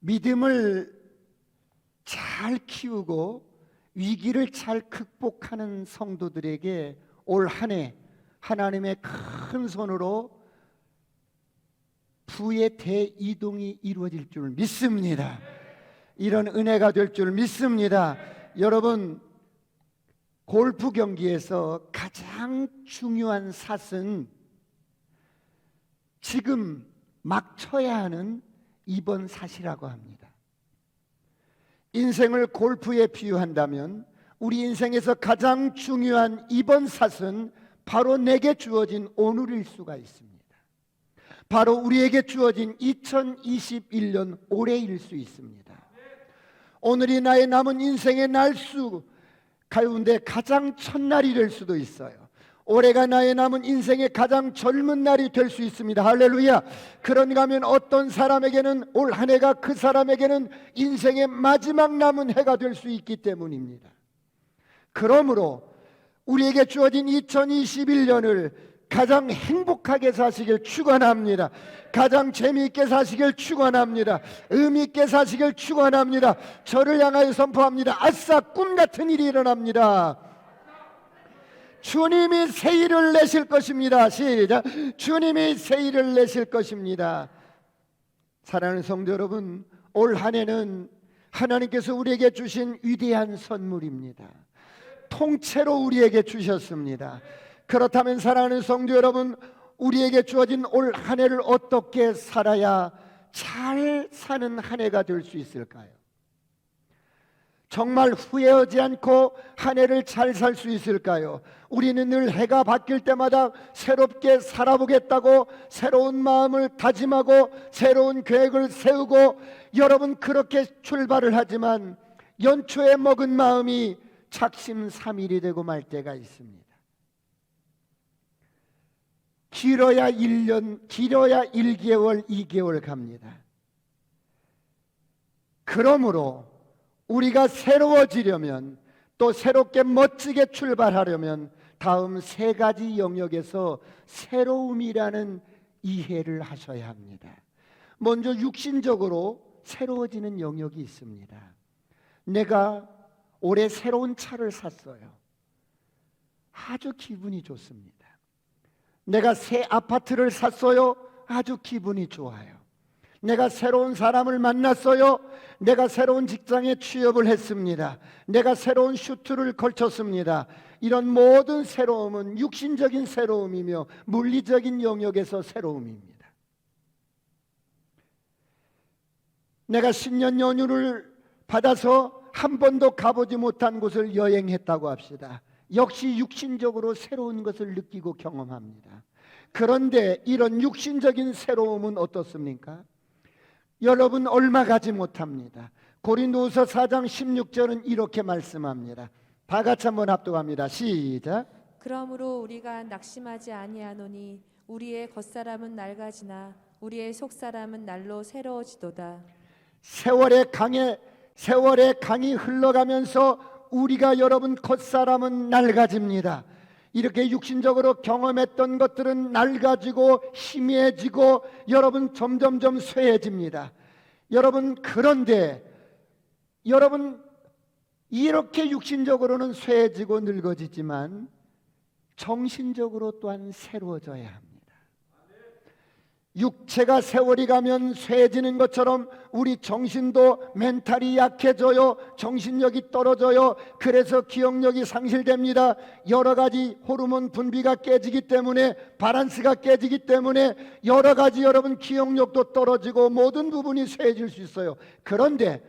믿음을 잘 키우고 위기를 잘 극복하는 성도들에게 올 한 해 하나님의 큰 손으로 부의 대이동이 이루어질 줄 믿습니다. 이런 은혜가 될 줄 믿습니다. 여러분, 골프 경기에서 가장 중요한 샷은 지금 막 쳐야 하는 이번 샷이라고 합니다. 인생을 골프에 비유한다면 우리 인생에서 가장 중요한 이번 샷은 바로 내게 주어진 오늘일 수가 있습니다. 바로 우리에게 주어진 2021년 올해일 수 있습니다. 오늘이 나의 남은 인생의 날수 가운데 가장 첫날이 될 수도 있어요. 올해가 나의 남은 인생의 가장 젊은 날이 될 수 있습니다. 할렐루야. 그런가 하면 어떤 사람에게는 올 한 해가 그 사람에게는 인생의 마지막 남은 해가 될 수 있기 때문입니다. 그러므로 우리에게 주어진 2021년을 가장 행복하게 사시길 축원합니다. 가장 재미있게 사시길 축원합니다. 의미 있게 사시길 축원합니다. 저를 향하여 선포합니다. 아싸, 꿈 같은 일이 일어납니다. 주님이 새 일을 내실 것입니다. 시작. 주님이 새 일을 내실 것입니다. 사랑하는 성도 여러분, 올 한 해는 하나님께서 우리에게 주신 위대한 선물입니다. 통째로 우리에게 주셨습니다. 그렇다면 사랑하는 성도 여러분, 우리에게 주어진 올 한 해를 어떻게 살아야 잘 사는 한 해가 될 수 있을까요? 정말 후회하지 않고 한 해를 잘 살 수 있을까요? 우리는 늘 해가 바뀔 때마다 새롭게 살아보겠다고 새로운 마음을 다짐하고 새로운 계획을 세우고 여러분 그렇게 출발을 하지만 연초에 먹은 마음이 작심삼일이 되고 말 때가 있습니다. 길어야 1년, 길어야 1개월, 2개월 갑니다. 그러므로 우리가 새로워지려면 또 새롭게 멋지게 출발하려면 다음 세 가지 영역에서 새로움이라는 이해를 하셔야 합니다. 먼저 육신적으로 새로워지는 영역이 있습니다. 내가 올해 새로운 차를 샀어요. 아주 기분이 좋습니다. 내가 새 아파트를 샀어요. 아주 기분이 좋아요. 내가 새로운 사람을 만났어요. 내가 새로운 직장에 취업을 했습니다. 내가 새로운 슈트를 걸쳤습니다. 이런 모든 새로움은 육신적인 새로움이며 물리적인 영역에서 새로움입니다. 내가 신년 연휴를 받아서 한 번도 가보지 못한 곳을 여행했다고 합시다. 역시 육신적으로 새로운 것을 느끼고 경험합니다. 그런데 이런 육신적인 새로움은 어떻습니까? 여러분 얼마 가지 못합니다. 고린도후서 4장 16절은 이렇게 말씀합니다. 다 같이 한번 합독합니다. 시작. 그러므로 우리가 낙심하지 아니하노니 우리의 겉사람은 낡아지나 우리의 속사람은 날로 새로워지도다. 세월의 강이 흘러가면서 우리가 여러분 겉사람은 낡아집니다. 이렇게 육신적으로 경험했던 것들은 낡아지고 희미해지고 여러분 점점점 쇠해집니다. 여러분 그런데 여러분 이렇게 육신적으로는 쇠해지고 늙어지지만 정신적으로 또한 새로워져야 합니다. 육체가 세월이 가면 쇠해지는 것처럼 우리 정신도 멘탈이 약해져요. 정신력이 떨어져요. 그래서 기억력이 상실됩니다. 여러 가지 호르몬 분비가 깨지기 때문에 밸런스가 깨지기 때문에 여러 가지 여러분 기억력도 떨어지고 모든 부분이 쇠해질 수 있어요. 그런데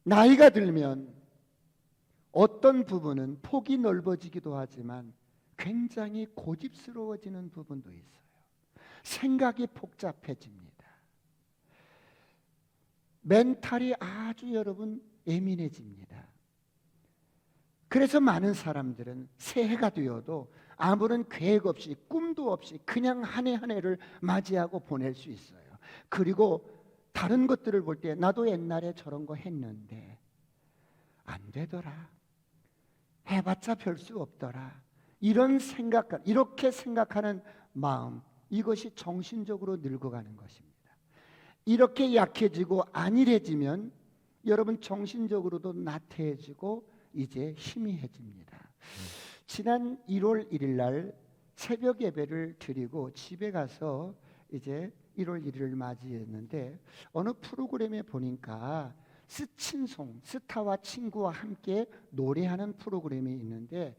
나이가 들면 어떤 부분은 폭이 넓어지기도 하지만 굉장히 고집스러워지는 부분도 있어요. 생각이 복잡해집니다. 멘탈이 아주 여러분 예민해집니다. 그래서 많은 사람들은 새해가 되어도 아무런 계획 없이 꿈도 없이 그냥 한 해 한 해를 맞이하고 보낼 수 있어요. 그리고 다른 것들을 볼 때 나도 옛날에 저런 거 했는데 안 되더라. 해봤자 별 수 없더라. 이렇게 생각하는 마음, 이것이 정신적으로 늙어가는 것입니다. 이렇게 약해지고 안일해지면 여러분 정신적으로도 나태해지고 이제 희미해집니다. 지난 1월 1일 날 새벽 예배를 드리고 집에 가서 이제 1월 1일을 맞이했는데 어느 프로그램에 보니까 스친송, 스타와 친구와 함께 노래하는 프로그램이 있는데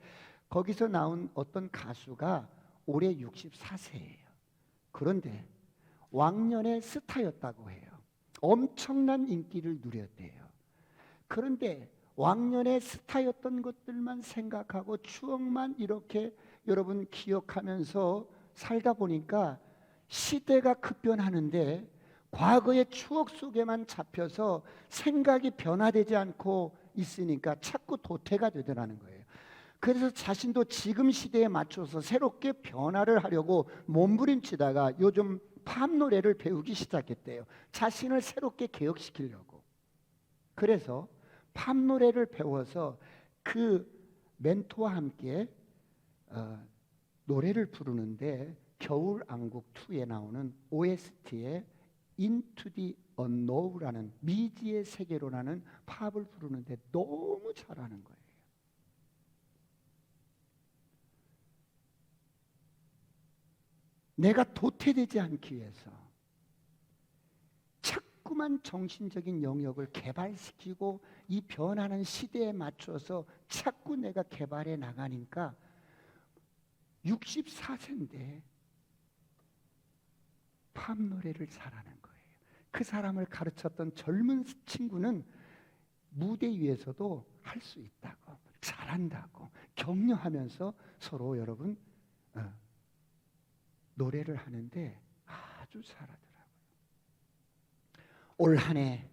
거기서 나온 어떤 가수가 올해 64세예요. 그런데 왕년에 스타였다고 해요. 엄청난 인기를 누렸대요. 그런데 왕년에 스타였던 것들만 생각하고 추억만 이렇게 여러분 기억하면서 살다 보니까 시대가 급변하는데 과거의 추억 속에만 잡혀서 생각이 변화되지 않고 있으니까 자꾸 도태가 되더라는 거예요. 그래서 자신도 지금 시대에 맞춰서 새롭게 변화를 하려고 몸부림치다가 요즘 팝 노래를 배우기 시작했대요. 자신을 새롭게 개혁시키려고. 그래서 팝 노래를 배워서 그 멘토와 함께 노래를 부르는데 겨울왕국 2에 나오는 OST에 Into the Unknown라는 미지의 세계로라는 팝을 부르는데 너무 잘하는 거예요. 내가 도태되지 않기 위해서 자꾸만 정신적인 영역을 개발시키고 이 변하는 시대에 맞춰서 자꾸 내가 개발해 나가니까 64세인데 팝 노래를 잘하는 거예요. 그 사람을 가르쳤던 젊은 친구는 무대 위에서도 할 수 있다고, 잘한다고 격려하면서 서로 여러분 노래를 하는데 아주 잘하더라고요. 올 한 해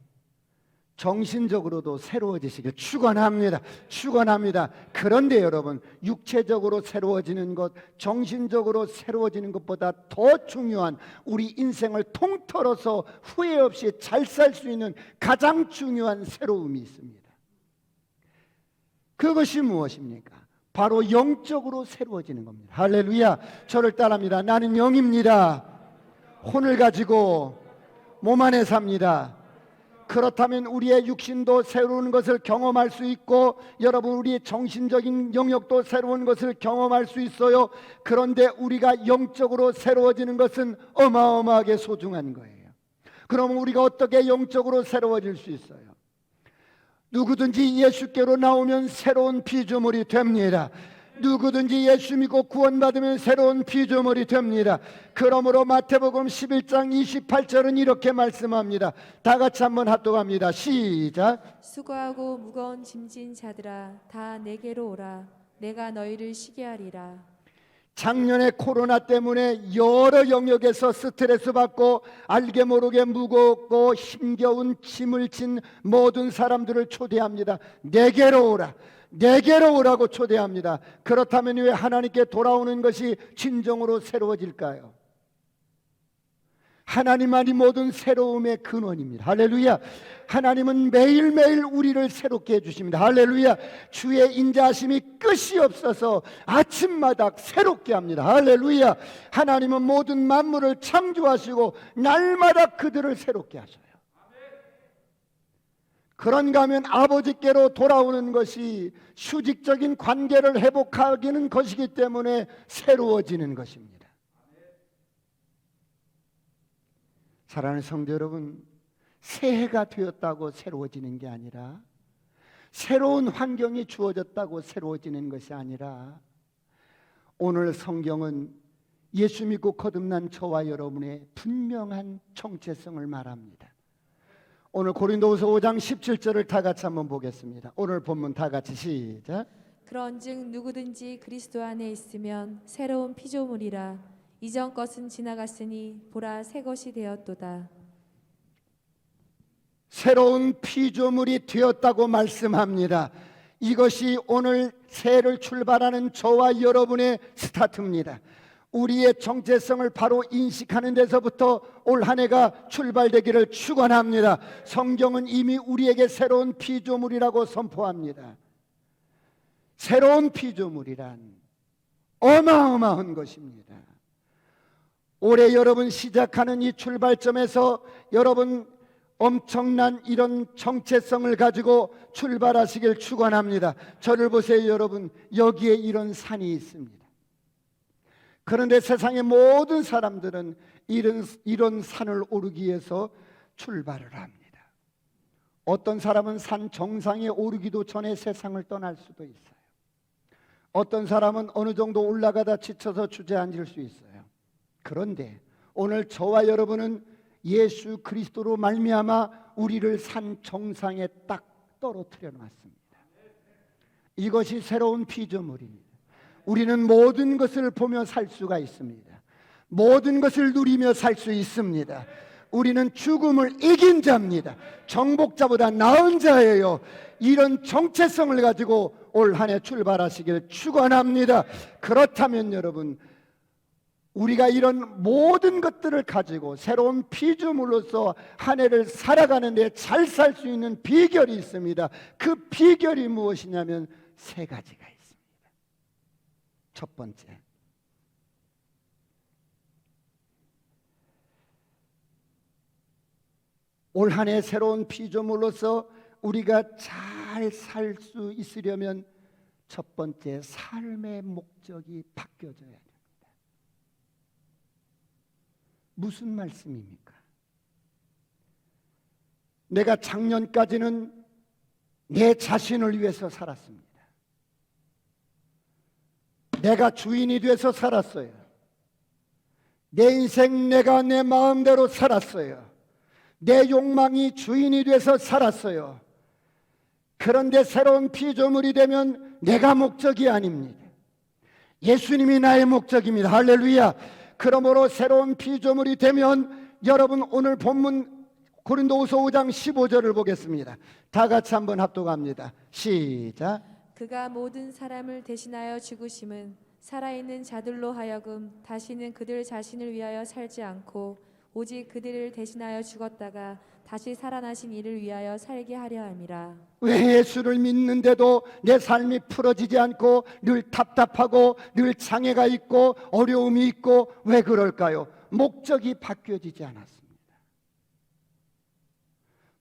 정신적으로도 새로워지시길 축원합니다. 축원합니다. 그런데 여러분 육체적으로 새로워지는 것, 정신적으로 새로워지는 것보다 더 중요한 우리 인생을 통틀어서 후회 없이 잘 살 수 있는 가장 중요한 새로움이 있습니다. 그것이 무엇입니까? 바로 영적으로 새로워지는 겁니다. 할렐루야. 저를 따라합니다. 나는 영입니다. 혼을 가지고 몸 안에 삽니다. 그렇다면 우리의 육신도 새로운 것을 경험할 수 있고 여러분 우리의 정신적인 영역도 새로운 것을 경험할 수 있어요. 그런데 우리가 영적으로 새로워지는 것은 어마어마하게 소중한 거예요. 그럼 우리가 어떻게 영적으로 새로워질 수 있어요? 누구든지 예수께로 나오면 새로운 피조물이 됩니다. 누구든지 예수 믿고 구원받으면 새로운 피조물이 됩니다. 그러므로 마태복음 11장 28절은 이렇게 말씀합니다. 다 같이 한번 합독합니다. 시작. 수고하고 무거운 짐진 자들아 다 내게로 오라. 내가 너희를 쉬게 하리라. 작년에 코로나 때문에 여러 영역에서 스트레스 받고 알게 모르게 무겁고 힘겨운 짐을 진 모든 사람들을 초대합니다. 내게로 오라. 내게로 오라고 초대합니다. 그렇다면 왜 하나님께 돌아오는 것이 진정으로 새로워질까요? 하나님만이 모든 새로움의 근원입니다. 할렐루야. 하나님은 매일매일 우리를 새롭게 해주십니다. 할렐루야. 주의 인자하심이 끝이 없어서 아침마다 새롭게 합니다. 할렐루야. 하나님은 모든 만물을 창조하시고 날마다 그들을 새롭게 하셔요. 그런가 하면 아버지께로 돌아오는 것이 수직적인 관계를 회복하기는 것이기 때문에 새로워지는 것입니다. 사랑하는 성도 여러분, 새해가 되었다고 새로워지는 게 아니라 새로운 환경이 주어졌다고 새로워지는 것이 아니라 오늘 성경은 예수 믿고 거듭난 저와 여러분의 분명한 정체성을 말합니다. 오늘 고린도후서 5장 17절을 다 같이 한번 보겠습니다. 오늘 본문 다 같이 시작. 그런즉 누구든지 그리스도 안에 있으면 새로운 피조물이라. 이전 것은 지나갔으니 보라 새 것이 되었도다. 새로운 피조물이 되었다고 말씀합니다. 이것이 오늘 새해를 출발하는 저와 여러분의 스타트입니다. 우리의 정체성을 바로 인식하는 데서부터 올 한 해가 출발되기를 축원합니다. 성경은 이미 우리에게 새로운 피조물이라고 선포합니다. 새로운 피조물이란 어마어마한 것입니다. 올해 여러분 시작하는 이 출발점에서 여러분 엄청난 이런 정체성을 가지고 출발하시길 축원합니다. 저를 보세요, 여러분. 여기에 이런 산이 있습니다. 그런데 세상의 모든 사람들은 이런 산을 오르기 위해서 출발을 합니다. 어떤 사람은 산 정상에 오르기도 전에 세상을 떠날 수도 있어요. 어떤 사람은 어느 정도 올라가다 지쳐서 주저앉을 수 있어요. 그런데 오늘 저와 여러분은 예수 그리스도로 말미암아 우리를 산 정상에 딱 떨어뜨려 놨습니다. 이것이 새로운 피조물입니다. 우리는 모든 것을 보며 살 수가 있습니다. 모든 것을 누리며 살 수 있습니다. 우리는 죽음을 이긴 자입니다. 정복자보다 나은 자예요. 이런 정체성을 가지고 올 한 해 출발하시길 축원합니다. 그렇다면 여러분, 우리가 이런 모든 것들을 가지고 새로운 피조물로서 한 해를 살아가는데 잘 살 수 있는 비결이 있습니다. 그 비결이 무엇이냐면 세 가지가 있습니다. 첫 번째, 올 한 해 새로운 피조물로서 우리가 잘 살 수 있으려면 첫 번째, 삶의 목적이 바뀌어져야 됩니다. 무슨 말씀입니까? 내가 작년까지는 내 자신을 위해서 살았습니다. 내가 주인이 돼서 살았어요. 내 인생 내가 내 마음대로 살았어요. 내 욕망이 주인이 돼서 살았어요. 그런데 새로운 피조물이 되면 내가 목적이 아닙니다. 예수님이 나의 목적입니다. 할렐루야. 그러므로 새로운 피조물이 되면 여러분, 오늘 본문 고린도후서 5장 15절을 보겠습니다. 다 같이 한번 합독합니다. 시작. 그가 모든 사람을 대신하여 죽으심은 살아있는 자들로 하여금 다시는 그들 자신을 위하여 살지 않고 오직 그들을 대신하여 죽었다가 다시 살아나신 이를 위하여 살게 하려 함이라. 왜 예수를 믿는데도 내 삶이 풀어지지 않고 늘 답답하고 늘 장애가 있고 어려움이 있고 왜 그럴까요? 목적이 바뀌어지지 않았습니다.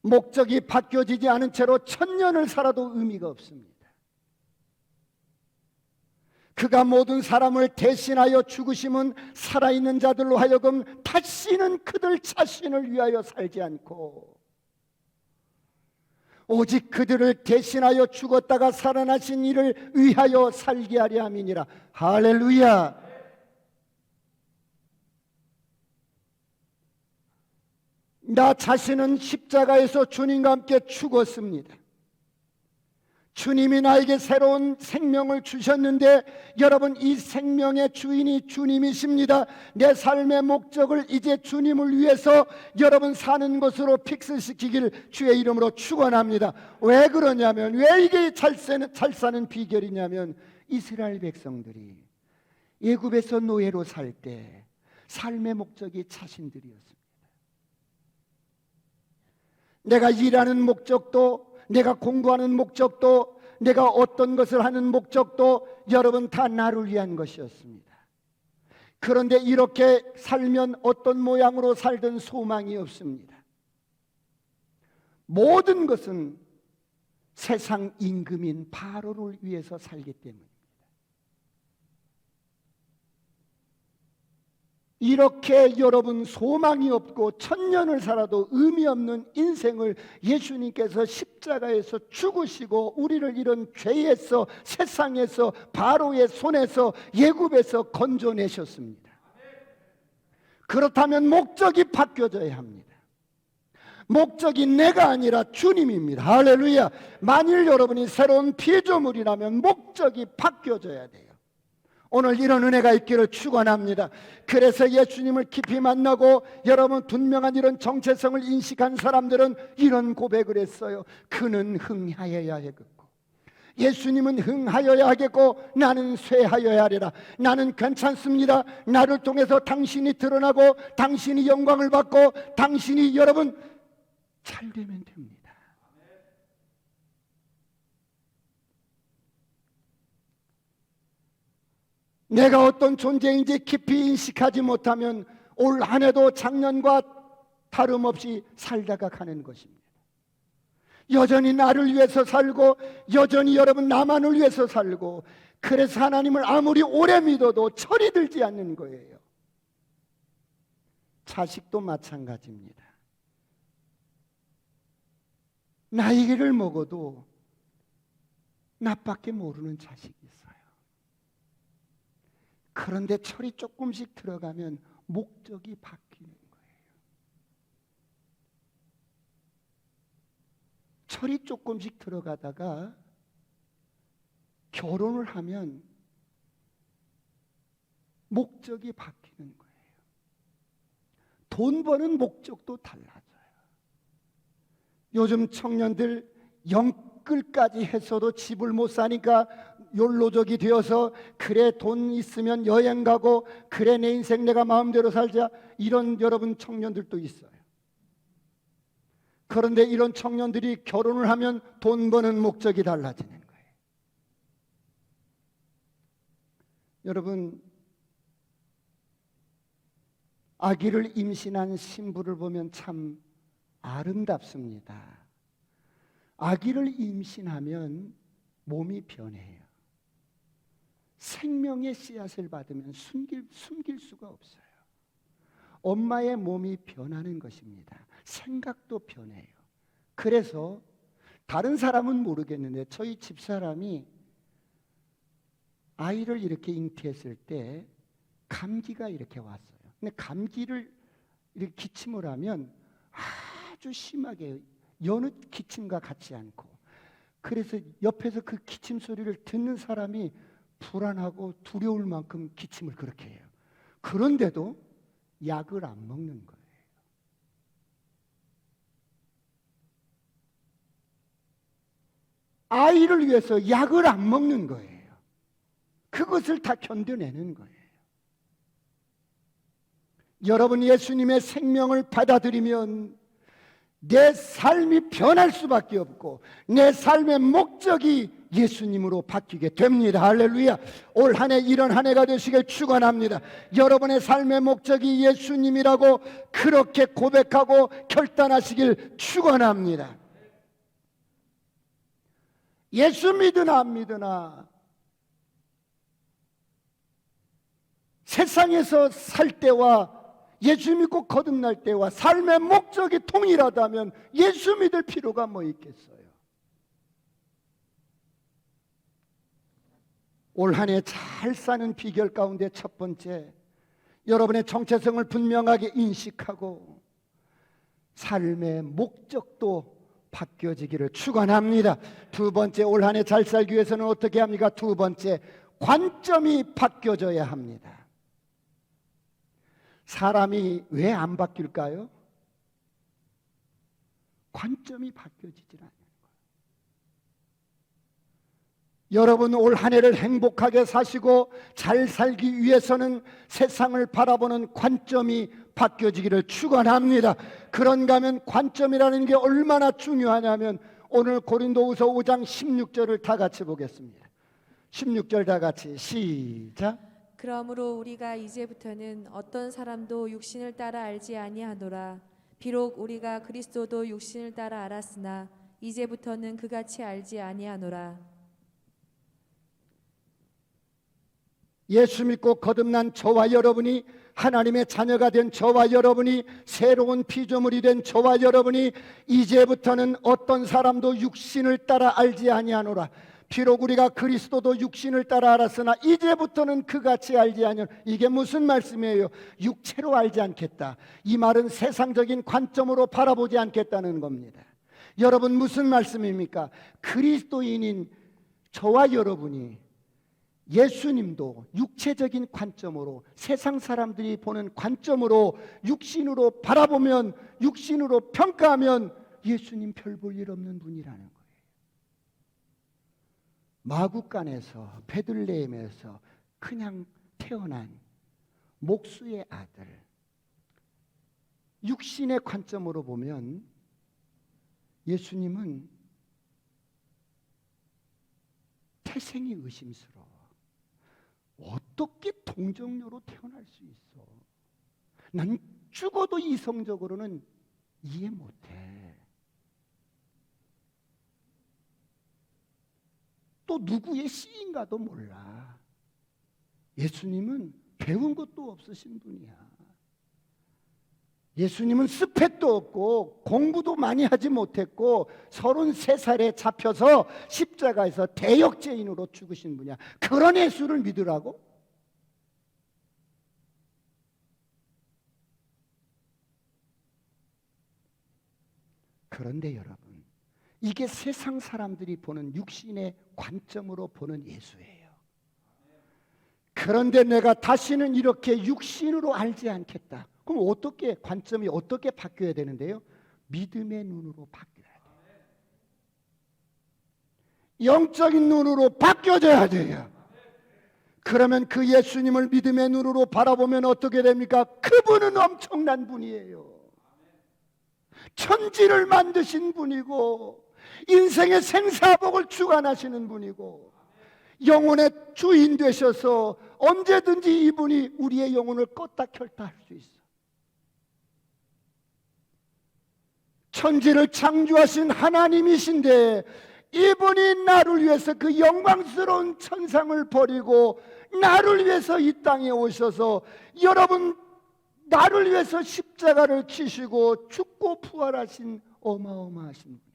목적이 바뀌어지지 않은 채로 1000년을 살아도 의미가 없습니다. 그가 모든 사람을 대신하여 죽으심은 살아있는 자들로 하여금 다시는 그들 자신을 위하여 살지 않고 오직 그들을 대신하여 죽었다가 살아나신 이를 위하여 살게 하려 함이니라. 할렐루야. 나 자신은 십자가에서 주님과 함께 죽었습니다. 주님이 나에게 새로운 생명을 주셨는데 여러분, 이 생명의 주인이 주님이십니다. 내 삶의 목적을 이제 주님을 위해서 여러분 사는 것으로 픽스시키길 주의 이름으로 축원합니다. 왜 그러냐면, 왜 이게 잘 사는 비결이냐면 이스라엘 백성들이 애굽에서 노예로 살 때 삶의 목적이 자신들이었습니다. 내가 일하는 목적도, 내가 공부하는 목적도, 내가 어떤 것을 하는 목적도 여러분 다 나를 위한 것이었습니다. 그런데 이렇게 살면 어떤 모양으로 살든 소망이 없습니다. 모든 것은 세상 임금인 바로를 위해서 살기 때문입니다. 이렇게 여러분 소망이 없고 1000년을 살아도 의미 없는 인생을 예수님께서 십자가에서 죽으시고 우리를 이런 죄에서, 세상에서, 바로의 손에서, 애굽에서 건져내셨습니다. 그렇다면 목적이 바뀌어져야 합니다. 목적이 내가 아니라 주님입니다. 할렐루야. 만일 여러분이 새로운 피조물이라면 목적이 바뀌어져야 돼요. 오늘 이런 은혜가 있기를 축원합니다. 그래서 예수님을 깊이 만나고 여러분 분명한 이런 정체성을 인식한 사람들은 이런 고백을 했어요. 그는 흥하여야 하겠고 예수님은 흥하여야 하겠고 나는 쇠하여야 하리라. 나는 괜찮습니다. 나를 통해서 당신이 드러나고 당신이 영광을 받고 당신이 여러분 잘 되면 됩니다. 내가 어떤 존재인지 깊이 인식하지 못하면 올 한 해도 작년과 다름없이 살다가 가는 것입니다. 여전히 나를 위해서 살고 여전히 여러분 나만을 위해서 살고, 그래서 하나님을 아무리 오래 믿어도 철이 들지 않는 거예요. 자식도 마찬가지입니다. 나이를 먹어도 나밖에 모르는 자식이 있어요. 그런데 철이 조금씩 들어가면 목적이 바뀌는 거예요. 철이 조금씩 들어가다가 결혼을 하면 목적이 바뀌는 거예요. 돈 버는 목적도 달라져요. 요즘 청년들 영끌까지 해서도 집을 못 사니까 욜로족이 되어서, 그래 돈 있으면 여행 가고, 그래 내 인생 내가 마음대로 살자, 이런 여러분 청년들도 있어요. 그런데 이런 청년들이 결혼을 하면 돈 버는 목적이 달라지는 거예요. 여러분, 아기를 임신한 신부를 보면 참 아름답습니다. 아기를 임신하면 몸이 변해요. 생명의 씨앗을 받으면 숨길 수가 없어요. 엄마의 몸이 변하는 것입니다. 생각도 변해요. 그래서 다른 사람은 모르겠는데 저희 집사람이 아이를 이렇게 잉태했을 때 감기가 이렇게 왔어요. 근데 감기를 이렇게 기침을 하면 아주 심하게 여느 기침과 같지 않고, 그래서 옆에서 그 기침 소리를 듣는 사람이 불안하고 두려울 만큼 기침을 그렇게 해요. 그런데도 약을 안 먹는 거예요. 아이를 위해서 약을 안 먹는 거예요. 그것을 다 견뎌내는 거예요. 여러분, 예수님의 생명을 받아들이면 내 삶이 변할 수밖에 없고 내 삶의 목적이 예수님으로 바뀌게 됩니다. 할렐루야. 올 한 해 이런 한 해가 되시길 축원합니다. 여러분의 삶의 목적이 예수님이라고 그렇게 고백하고 결단하시길 축원합니다. 예수 믿으나 안 믿으나 세상에서 살 때와 예수 믿고 거듭날 때와 삶의 목적이 동일하다면 예수 믿을 필요가 뭐 있겠어요? 올 한 해 잘 사는 비결 가운데 첫 번째, 여러분의 정체성을 분명하게 인식하고 삶의 목적도 바뀌어지기를 축원합니다. 두 번째, 올 한 해 잘 살기 위해서는 어떻게 합니까? 두 번째, 관점이 바뀌어져야 합니다. 사람이 왜 안 바뀔까요? 관점이 바뀌어지질 않아요. 여러분, 올 한 해를 행복하게 사시고 잘 살기 위해서는 세상을 바라보는 관점이 바뀌어지기를 축원합니다. 그런가 하면 관점이라는 게 얼마나 중요하냐면, 오늘 고린도후서 5장 16절을 다 같이 보겠습니다. 16절 다 같이 시작. 그러므로 우리가 이제부터는 어떤 사람도 육신을 따라 알지 아니하노라. 비록 우리가 그리스도도 육신을 따라 알았으나 이제부터는 그같이 알지 아니하노라. 예수 믿고 거듭난 저와 여러분이, 하나님의 자녀가 된 저와 여러분이, 새로운 피조물이 된 저와 여러분이 이제부터는 어떤 사람도 육신을 따라 알지 아니하노라. 비록 우리가 그리스도도 육신을 따라 알았으나 이제부터는 그같이 알지 아니하노라. 이게 무슨 말씀이에요? 육체로 알지 않겠다. 이 말은 세상적인 관점으로 바라보지 않겠다는 겁니다. 여러분, 무슨 말씀입니까? 그리스도인인 저와 여러분이 예수님도 육체적인 관점으로, 세상 사람들이 보는 관점으로 육신으로 바라보면, 육신으로 평가하면 예수님 별 볼 일 없는 분이라는 거예요. 마구간에서 베들레헴에서 그냥 태어난 목수의 아들, 육신의 관점으로 보면 예수님은 태생이 의심스러워. 어떻게 동정녀로 태어날 수 있어? 난 죽어도 이성적으로는 이해 못해. 또 누구의 시인가도 몰라. 예수님은 배운 것도 없으신 분이야. 예수님은 스펙도 없고 공부도 많이 하지 못했고 33살에 잡혀서 십자가에서 대역죄인으로 죽으신 분이야. 그런 예수를 믿으라고? 그런데 여러분, 이게 세상 사람들이 보는 육신의 관점으로 보는 예수예요. 그런데 내가 다시는 이렇게 육신으로 알지 않겠다. 그럼 어떻게, 관점이 어떻게 바뀌어야 되는데요? 믿음의 눈으로 바뀌어야 돼요. 영적인 눈으로 바뀌어져야 돼요. 그러면 그 예수님을 믿음의 눈으로 바라보면 어떻게 됩니까? 그분은 엄청난 분이에요. 천지를 만드신 분이고 인생의 생사복을 주관하시는 분이고 영혼의 주인 되셔서 언제든지 이분이 우리의 영혼을 껐다 켰다 할 수 있어. 천지를 창조하신 하나님이신데 이분이 나를 위해서 그 영광스러운 천상을 버리고 나를 위해서 이 땅에 오셔서 여러분 나를 위해서 십자가를 지시고 죽고 부활하신 어마어마하신 분이에요.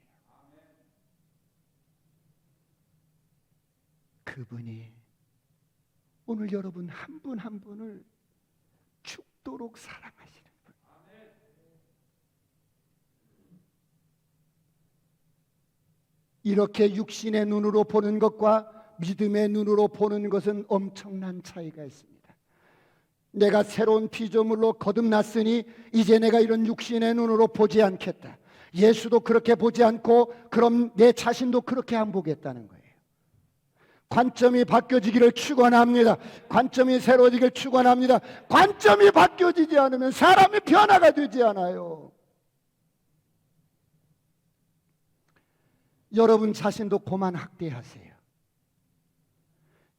그분이 오늘 여러분 한 분 한 분을 죽도록 사랑하시는 분. 이렇게 육신의 눈으로 보는 것과 믿음의 눈으로 보는 것은 엄청난 차이가 있습니다. 내가 새로운 피조물로 거듭났으니 이제 내가 이런 육신의 눈으로 보지 않겠다. 예수도 그렇게 보지 않고 그럼 내 자신도 그렇게 안 보겠다는 거예요. 관점이 바뀌어지기를 축원합니다. 관점이 새로워지기를 축원합니다. 관점이 바뀌어지지 않으면 사람이 변화가 되지 않아요. 여러분 자신도 그만 학대하세요.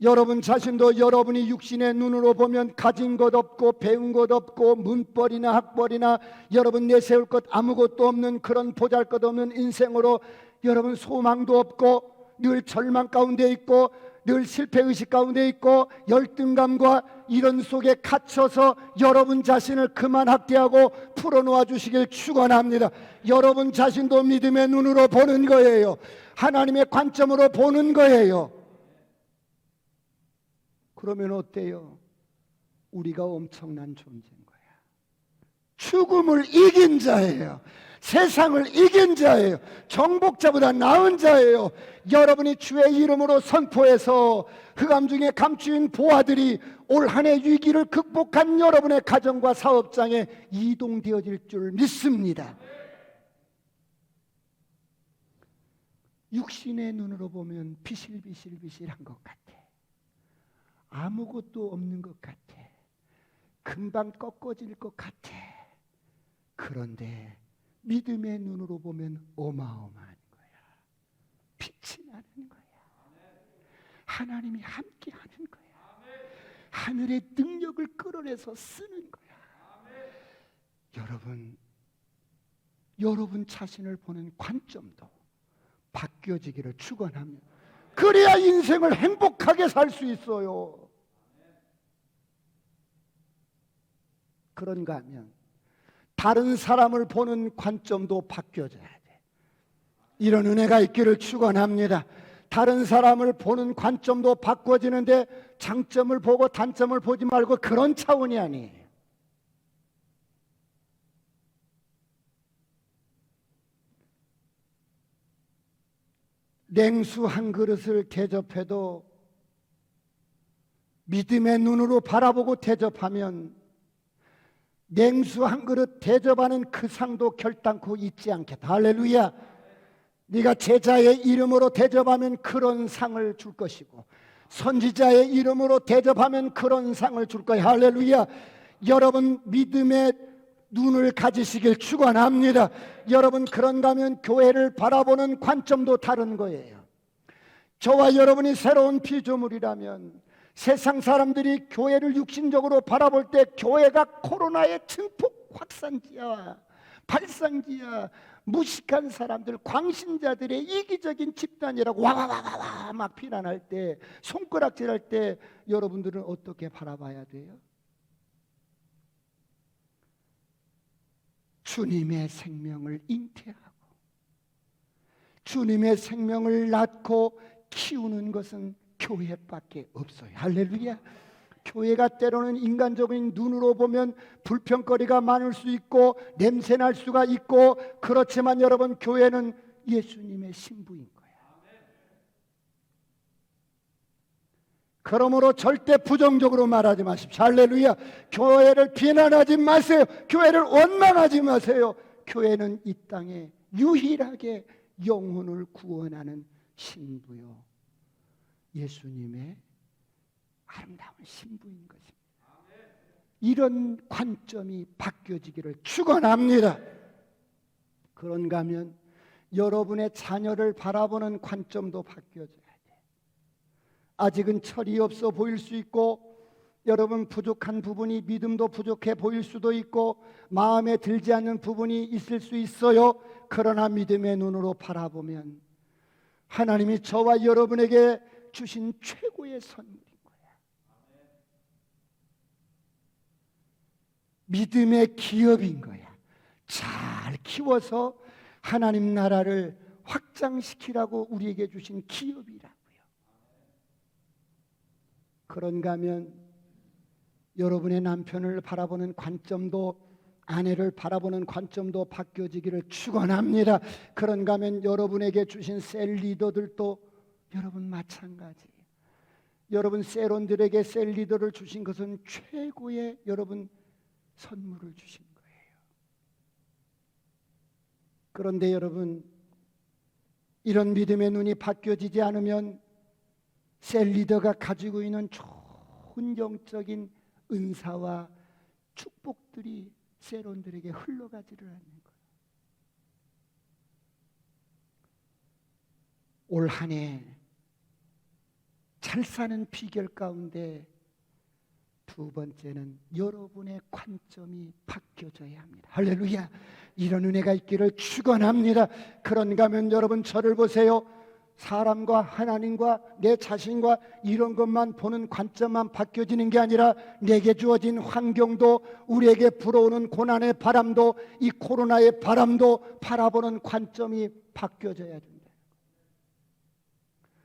여러분 자신도 여러분이 육신의 눈으로 보면 가진 것 없고 배운 것 없고 문벌이나 학벌이나 여러분 내세울 것 아무것도 없는 그런 보잘것없는 인생으로 여러분 소망도 없고 늘 절망 가운데 있고 늘 실패의식 가운데 있고 열등감과 이런 속에 갇혀서 여러분 자신을 그만 학대하고 풀어놓아 주시길 축원합니다. 여러분 자신도 믿음의 눈으로 보는 거예요. 하나님의 관점으로 보는 거예요. 그러면 어때요? 우리가 엄청난 존재인 거야. 죽음을 이긴 자예요. 세상을 이긴 자예요. 정복자보다 나은 자예요. 여러분이 주의 이름으로 선포해서 흑암 중에 감추인 보아들이 올 한 해 위기를 극복한 여러분의 가정과 사업장에 이동되어질 줄 믿습니다. 육신의 눈으로 보면 비실비실비실한 것 같아. 아무것도 없는 것 같아. 금방 꺾어질 것 같아. 그런데 믿음의 눈으로 보면 어마어마한 거야. 빛이 나는 거야. 하나님이 함께 하는 거야. 하늘의 능력을 끌어내서 쓰는 거야. 여러분 자신을 보는 관점도 바뀌어지기를 축원합니다. 그래야 인생을 행복하게 살 수 있어요. 그런가 하면 다른 사람을 보는 관점도 바뀌어져야 돼. 이런 은혜가 있기를 축원합니다. 다른 사람을 보는 관점도 바꿔지는데 장점을 보고 단점을 보지 말고 그런 차원이 아니에요. 냉수 한 그릇을 대접해도 믿음의 눈으로 바라보고 대접하면 냉수 한 그릇 대접하는 그 상도 결단코 잊지 않겠다. 할렐루야. 네가 제자의 이름으로 대접하면 그런 상을 줄 것이고 선지자의 이름으로 대접하면 그런 상을 줄 거야. 할렐루야. 여러분 믿음의 눈을 가지시길 축원합니다. 여러분 그런가 하면 교회를 바라보는 관점도 다른 거예요. 저와 여러분이 새로운 피조물이라면 세상 사람들이 교회를 육신적으로 바라볼 때 교회가 코로나의 증폭 확산지야, 발상지야, 무식한 사람들, 광신자들의 이기적인 집단이라고 와와와와 막 비난할 때, 손가락질할 때 여러분들은 어떻게 바라봐야 돼요? 주님의 생명을 잉태하고 주님의 생명을 낳고 키우는 것은 교회밖에 없어요. 할렐루야. 교회가 때로는 인간적인 눈으로 보면 불평거리가 많을 수 있고 냄새날 수가 있고, 그렇지만 여러분, 교회는 예수님의 신부인 거예요. 그러므로 절대 부정적으로 말하지 마십시오. 할렐루야. 교회를 비난하지 마세요. 교회를 원망하지 마세요. 교회는 이 땅에 유일하게 영혼을 구원하는 신부요, 예수님의 아름다운 신부인 것입니다. 이런 관점이 바뀌어지기를 축원합니다. 그런가 하면 여러분의 자녀를 바라보는 관점도 바뀌어져야 돼요. 아직은 철이 없어 보일 수 있고, 여러분 부족한 부분이, 믿음도 부족해 보일 수도 있고, 마음에 들지 않는 부분이 있을 수 있어요. 그러나 믿음의 눈으로 바라보면 하나님이 저와 여러분에게 주신 최고의 선물인 거야. 믿음의 기업인 거야. 잘 키워서 하나님 나라를 확장시키라고 우리에게 주신 기업이라고요. 그런가 하면 여러분의 남편을 바라보는 관점도, 아내를 바라보는 관점도 바뀌어지기를 축원합니다. 그런가 하면 여러분에게 주신 셀 리더들도 여러분 마찬가지예요. 여러분 셀원들에게 셀 리더를 주신 것은 최고의 여러분 선물을 주신 거예요. 그런데 여러분, 이런 믿음의 눈이 바뀌어지지 않으면 셀 리더가 가지고 있는 좋은 영적인 은사와 축복들이 셀원들에게 흘러가지를 않는 거예요. 올 한 해 잘 사는 비결 가운데 두 번째는 여러분의 관점이 바뀌어져야 합니다. 할렐루야. 이런 은혜가 있기를 축원합니다. 그런가 하면 여러분, 저를 보세요. 사람과 하나님과 내 자신과 이런 것만 보는 관점만 바뀌어지는 게 아니라, 내게 주어진 환경도, 우리에게 불어오는 고난의 바람도, 이 코로나의 바람도 바라보는 관점이 바뀌어져야 된다.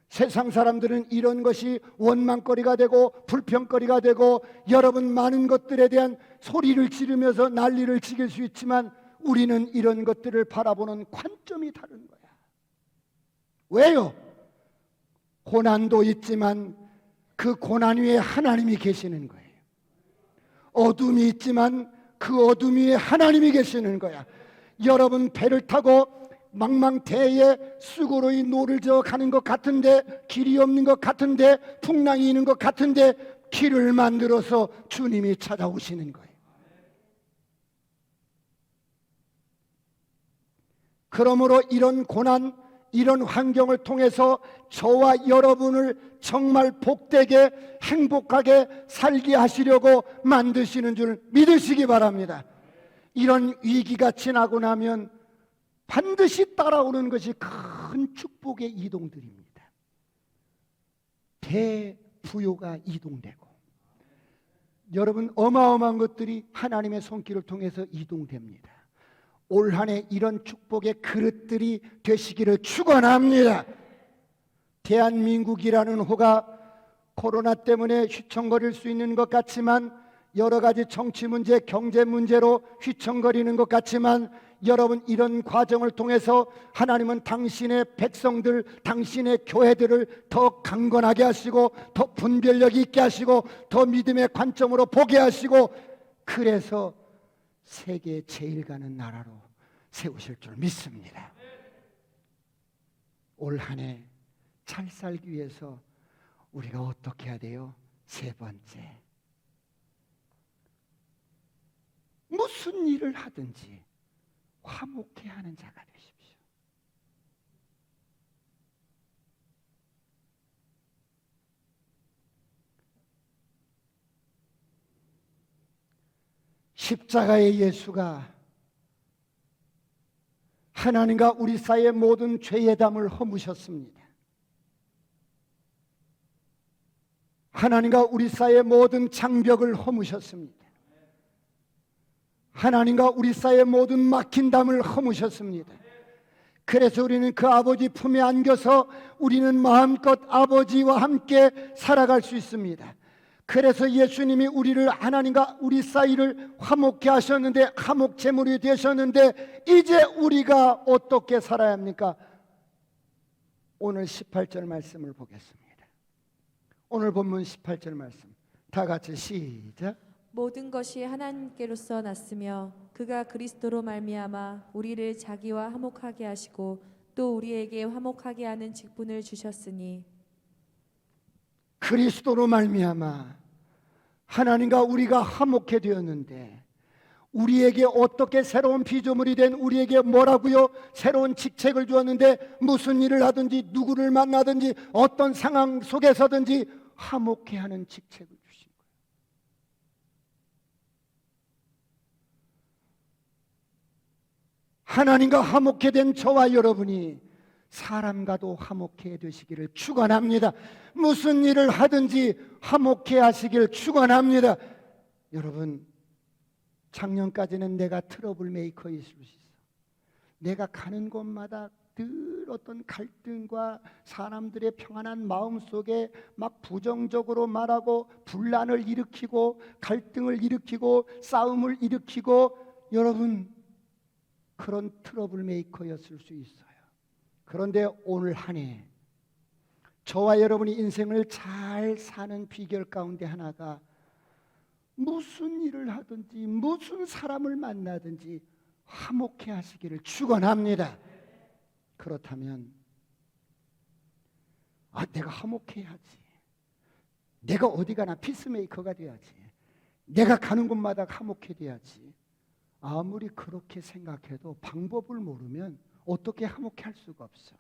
세상 사람들은 이런 것이 원망거리가 되고 불평거리가 되고, 여러분 많은 것들에 대한 소리를 지르면서 난리를 치길 수 있지만, 우리는 이런 것들을 바라보는 관점이 다른 거야. 왜요? 고난도 있지만 그 고난 위에 하나님이 계시는 거예요. 어둠이 있지만 그 어둠 위에 하나님이 계시는 거야. 여러분 배를 타고 망망대해에 수고로이 노를 저어 가는 것 같은데, 길이 없는 것 같은데, 풍랑이 있는 것 같은데, 길을 만들어서 주님이 찾아오시는 거예요. 그러므로 이런 고난, 이런 환경을 통해서 저와 여러분을 정말 복되게 행복하게 살게 하시려고 만드시는 줄 믿으시기 바랍니다. 이런 위기가 지나고 나면 반드시 따라오는 것이 큰 축복의 이동들입니다. 대부요가 이동되고, 여러분 어마어마한 것들이 하나님의 손길을 통해서 이동됩니다. 올 한 해 이런 축복의 그릇들이 되시기를 축원합니다. 대한민국이라는 호가 코로나 때문에 휘청거릴 수 있는 것 같지만, 여러 가지 정치 문제, 경제 문제로 휘청거리는 것 같지만, 여러분 이런 과정을 통해서 하나님은 당신의 백성들, 당신의 교회들을 더 강건하게 하시고, 더 분별력 있게 하시고, 더 믿음의 관점으로 보게 하시고, 그래서 세계 제일 가는 나라로 세우실 줄 믿습니다. 올 한 해 잘 살기 위해서 우리가 어떻게 해야 돼요? 세 번째, 무슨 일을 하든지 화목해 하는 자가 되십시오. 십자가의 예수가 하나님과 우리 사이의 모든 죄의 담을 허무셨습니다. 하나님과 우리 사이의 모든 장벽을 허무셨습니다. 하나님과 우리 사이의 모든 막힌 담을 허무셨습니다. 그래서 우리는 그 아버지 품에 안겨서 우리는 마음껏 아버지와 함께 살아갈 수 있습니다. 그래서 예수님이 우리를 하나님과 우리 사이를 화목케 하셨는데, 화목 제물이 되셨는데, 이제 우리가 어떻게 살아야 합니까? 오늘 18절 말씀을 보겠습니다. 오늘 본문 18절 말씀 다 같이 시작. 모든 것이 하나님께로서 났으며 그가 그리스도로 말미암아 우리를 자기와 화목하게 하시고 또 우리에게 화목하게 하는 직분을 주셨으니, 그리스도로 말미암아 하나님과 우리가 화목해 되었는데, 우리에게 어떻게 새로운 피조물이 된 우리에게 뭐라고요? 새로운 직책을 주었는데, 무슨 일을 하든지 누구를 만나든지 어떤 상황 속에서든지 화목해 하는 직책을 주신 거예요. 하나님과 화목해 된 저와 여러분이 사람과도 화목해 되시기를 축원합니다. 무슨 일을 하든지 화목해 하시길 축원합니다. 여러분, 작년까지는 내가 트러블 메이커일 수 있어. 내가 가는 곳마다 늘 어떤 갈등과 사람들의 평안한 마음 속에 막 부정적으로 말하고 분란을 일으키고 갈등을 일으키고 싸움을 일으키고, 여러분 그런 트러블 메이커였을 수 있어요. 그런데 오늘 한 해 저와 여러분이 인생을 잘 사는 비결 가운데 하나가, 무슨 일을 하든지 무슨 사람을 만나든지 화목해 하시기를 축원합니다. 그렇다면 내가 화목해야지, 내가 어디 가나 피스메이커가 돼야지, 내가 가는 곳마다 화목해 돼야지, 아무리 그렇게 생각해도 방법을 모르면 어떻게 화목해 할 수가 없어.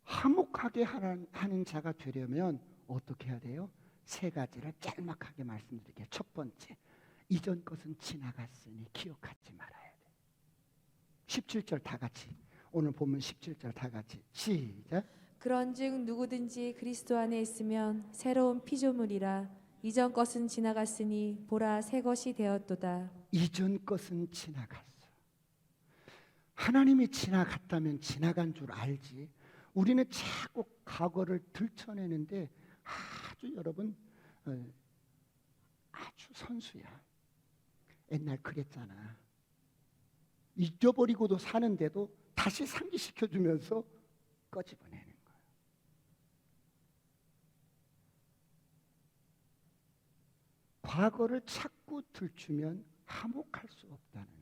화목하게 하는 자가 되려면 어떻게 해야 돼요? 세 가지를 짤막하게 말씀드릴게요. 첫 번째, 이전 것은 지나갔으니 기억하지 말아야 돼. 17절 다 같이, 오늘 보면 17절 다 같이 시작. 그런즉 누구든지 그리스도 안에 있으면 새로운 피조물이라, 이전 것은 지나갔으니 보라 새 것이 되었도다. 이전 것은 지나갔어. 하나님이 지나갔다면 지나간 줄 알지. 우리는 자꾸 과거를 들춰내는데 아주 여러분 아주 선수야. 옛날 그랬잖아. 잊어버리고도 사는데도 다시 상기시켜주면서 꺼집어내는 거야. 과거를 자꾸 들추면 화목할 수 없다는 거예요.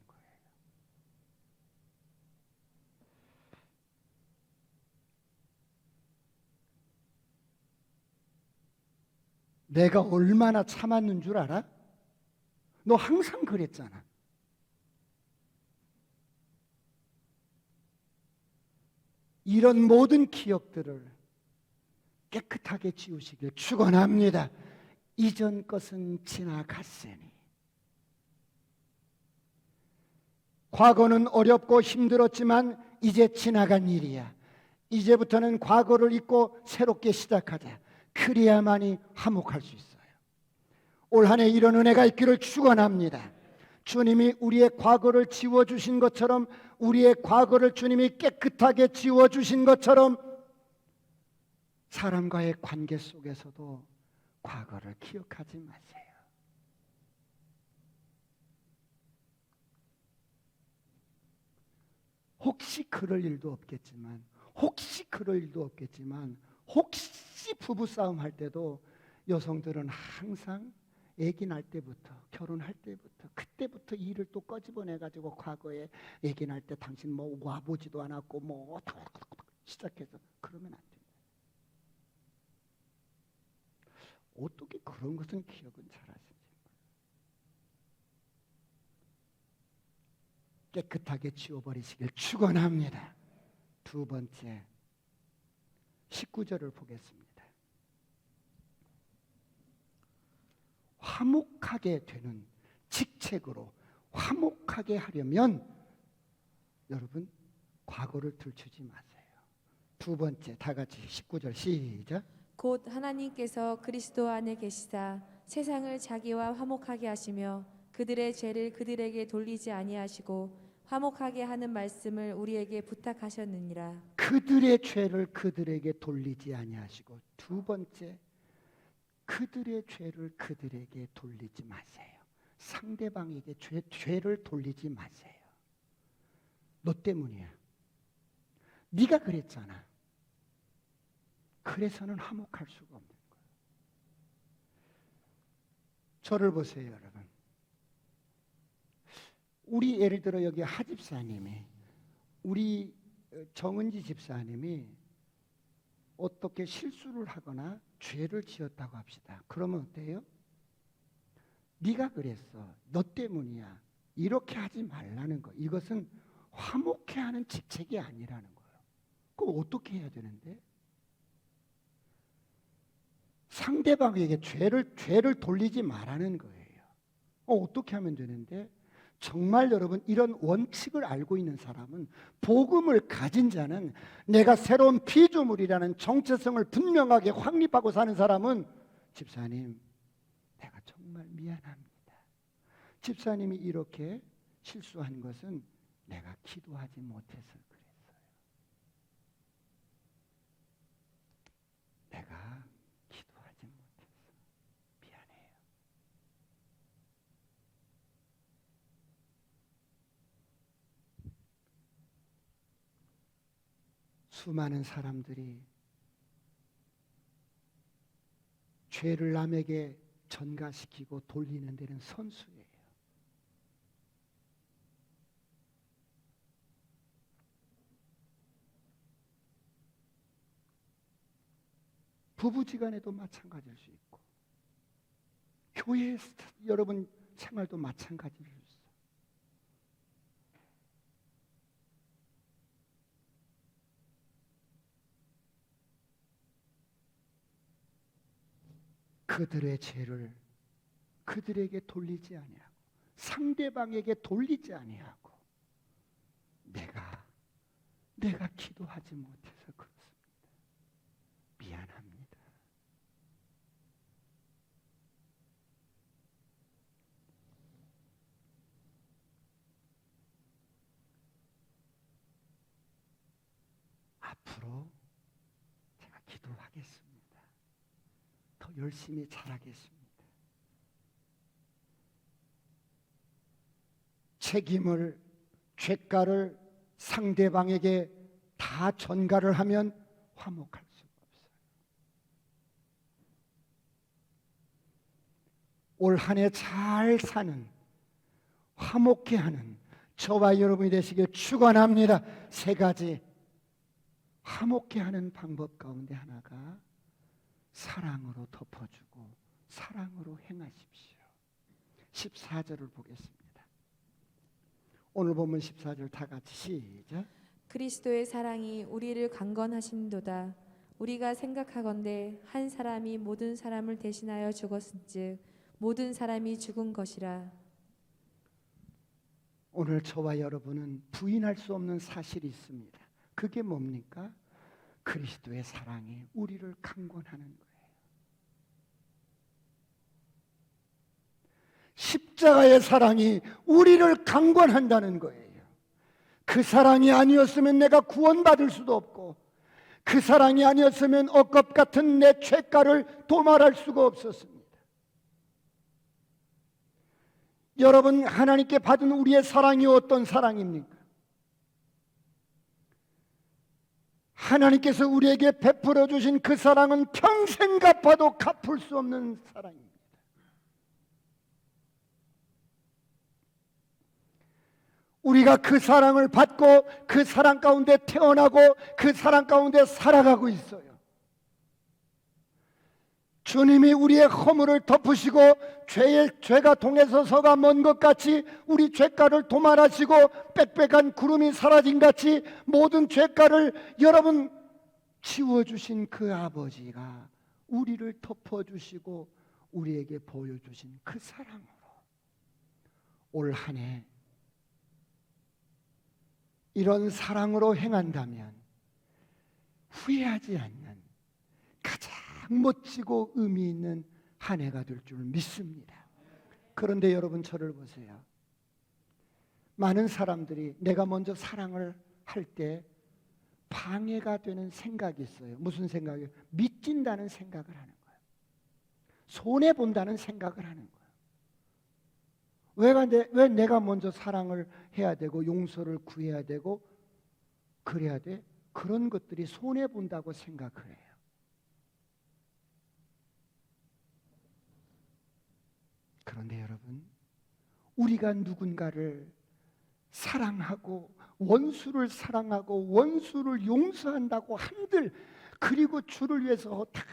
내가 얼마나 참았는 줄 알아? 너 항상 그랬잖아. 이런 모든 기억들을 깨끗하게 지우시길 축원합니다. 이전 것은 지나갔으니. 과거는 어렵고 힘들었지만 이제 지나간 일이야. 이제부터는 과거를 잊고 새롭게 시작하자. 그래야만이 화목할 수 있어요. 올 한 해 이런 은혜가 있기를 축원합니다. 주님이 우리의 과거를 지워주신 것처럼, 우리의 과거를 주님이 깨끗하게 지워주신 것처럼, 사람과의 관계 속에서도 과거를 기억하지 마세요. 혹시 그럴 일도 없겠지만, 혹시 부부싸움 할 때도 여성들은 항상 아기 날 때부터, 결혼할 때부터, 그때부터 일을 또 꺼집어내가지고 과거에 아기 날 때 당신 뭐 와보지도 않았고 뭐 시작해서, 그러면 안 됩니다. 어떻게 그런 것은 기억은 잘하시지? 깨끗하게 지워버리시길 축원합니다. 두 번째, 19절을 보겠습니다. 화목하게 되는 직책으로 화목하게 하려면 여러분 과거를 들추지 마세요. 두 번째, 다 같이 19절 시작. 곧 하나님께서 그리스도 안에 계시사 세상을 자기와 화목하게 하시며 그들의 죄를 그들에게 돌리지 아니하시고 화목하게 하는 말씀을 우리에게 부탁하셨느니라. 그들의 죄를 그들에게 돌리지 아니하시고, 두 번째, 그들의 죄를 그들에게 돌리지 마세요. 상대방에게 죄를 돌리지 마세요. 너 때문이야. 네가 그랬잖아. 그래서는 화목할 수가 없는 거예요. 저를 보세요, 여러분. 우리 예를 들어 여기 하 집사님이, 우리 정은지 집사님이 어떻게 실수를 하거나 죄를 지었다고 합시다. 그러면 어때요? 네가 그랬어. 너 때문이야. 이렇게 하지 말라는 거. 이것은 화목해 하는 직책이 아니라는 거예요. 그럼 어떻게 해야 되는데? 상대방에게 죄를 돌리지 말라는 거예요. 어떻게 하면 되는데? 정말 여러분, 이런 원칙을 알고 있는 사람은, 복음을 가진 자는, 내가 새로운 피조물이라는 정체성을 분명하게 확립하고 사는 사람은, 집사님, 내가 정말 미안합니다. 집사님이 이렇게 실수한 것은 내가 기도하지 못해서 그랬어요. 내가 기도하지 못해서 미안해요. 수많은 사람들이 죄를 남에게 전가시키고 돌리는 데는 선수예요. 부부지간에도 마찬가지일 수 있고, 교회 여러분 생활도 마찬가지일 수 있어요. 그들의 죄를 그들에게 돌리지 아니하고, 상대방에게 돌리지 아니하고, 내가 기도하지 못해서 그렇습니다. 미안합니다. 앞으로 제가 기도하겠습니다. 더 열심히 잘하겠습니다. 책임을, 죄가를 상대방에게 다 전가를 하면 화목할 수가 없어요. 올 한 해 잘 사는, 화목해 하는 저와 여러분이 되시길 축원합니다. 세 가지 화목해 하는 방법 가운데 하나가 사랑으로 덮어주고 사랑으로 행하십시오. 14절을 보겠습니다. 오늘 본문 14절 다 같이 시작. 그리스도의 사랑이 우리를 강건하신도다. 우리가 생각하건대 한 사람이 모든 사람을 대신하여 죽었은즉 모든 사람이 죽은 것이라. 오늘 저와 여러분은 부인할 수 없는 사실이 있습니다. 그게 뭡니까? 그리스도의 사랑이 우리를 강권하는 거예요. 십자가의 사랑이 우리를 강권한다는 거예요. 그 사랑이 아니었으면 내가 구원받을 수도 없고, 그 사랑이 아니었으면 억겁 같은 내 죄가를 도말할 수가 없었습니다. 여러분, 하나님께 받은 우리의 사랑이 어떤 사랑입니까? 하나님께서 우리에게 베풀어 주신 그 사랑은 평생 갚아도 갚을 수 없는 사랑입니다. 우리가 그 사랑을 받고 그 사랑 가운데 태어나고 그 사랑 가운데 살아가고 있어요. 주님이 우리의 허물을 덮으시고 죄가 동에서 서가 먼 것 같이 우리 죄가를 도말하시고 빽빽한 구름이 사라진 같이 모든 죄가를 여러분 지워주신 그 아버지가 우리를 덮어주시고 우리에게 보여주신 그 사랑으로 올 한 해 이런 사랑으로 행한다면 후회하지 않는 가장 멋지고 의미 있는 한 해가 될 줄 믿습니다. 그런데 여러분 저를 보세요. 많은 사람들이 내가 먼저 사랑을 할 때 방해가 되는 생각이 있어요. 무슨 생각이요? 믿진다는 생각을 하는 거예요. 손해본다는 생각을 하는 거예요. 왜 내가 먼저 사랑을 해야 되고 용서를 구해야 되고 그래야 돼? 그런 것들이 손해본다고 생각을 해요. 그런데 여러분, 우리가 누군가를 사랑하고 원수를 사랑하고 원수를 용서한다고 한들, 그리고 주를 위해서 다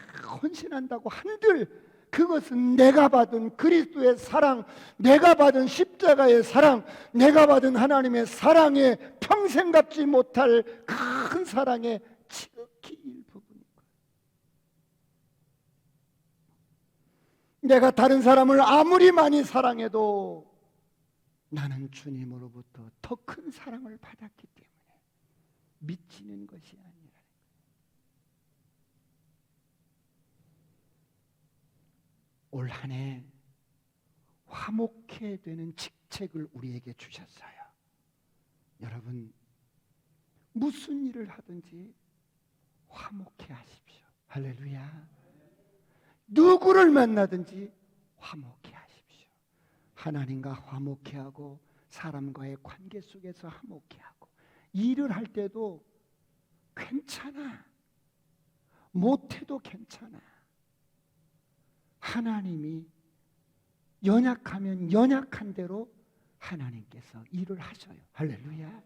헌신한다고 한들, 그것은 내가 받은 그리스도의 사랑, 내가 받은 십자가의 사랑, 내가 받은 하나님의 사랑에 평생 갚지 못할 큰 사랑의 지극히 일부분인 거예요. 내가 다른 사람을 아무리 많이 사랑해도 나는 주님으로부터 더 큰 사랑을 받았기 때문에 미치는 것이 아니라, 올 한 해 화목해 되는 직책을 우리에게 주셨어요. 여러분, 무슨 일을 하든지 화목해 하십시오. 할렐루야. 누구를 만나든지 화목해 하십시오. 하나님과 화목해 하고 사람과의 관계 속에서 화목해 하고, 일을 할 때도 괜찮아, 못해도 괜찮아. 하나님이 연약하면 연약한 대로 하나님께서 일을 하셔요. 할렐루야.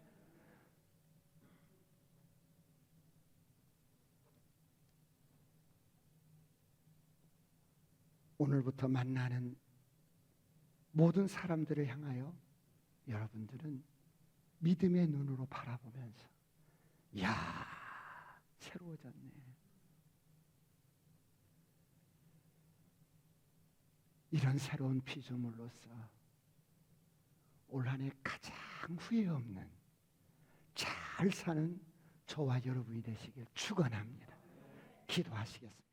오늘부터 만나는 모든 사람들을 향하여 여러분들은 믿음의 눈으로 바라보면서, 이야, 새로워졌네, 이런 새로운 피조물로서 올 한 해 가장 후회 없는 잘 사는 저와 여러분이 되시길 축원합니다. 기도하시겠습니다.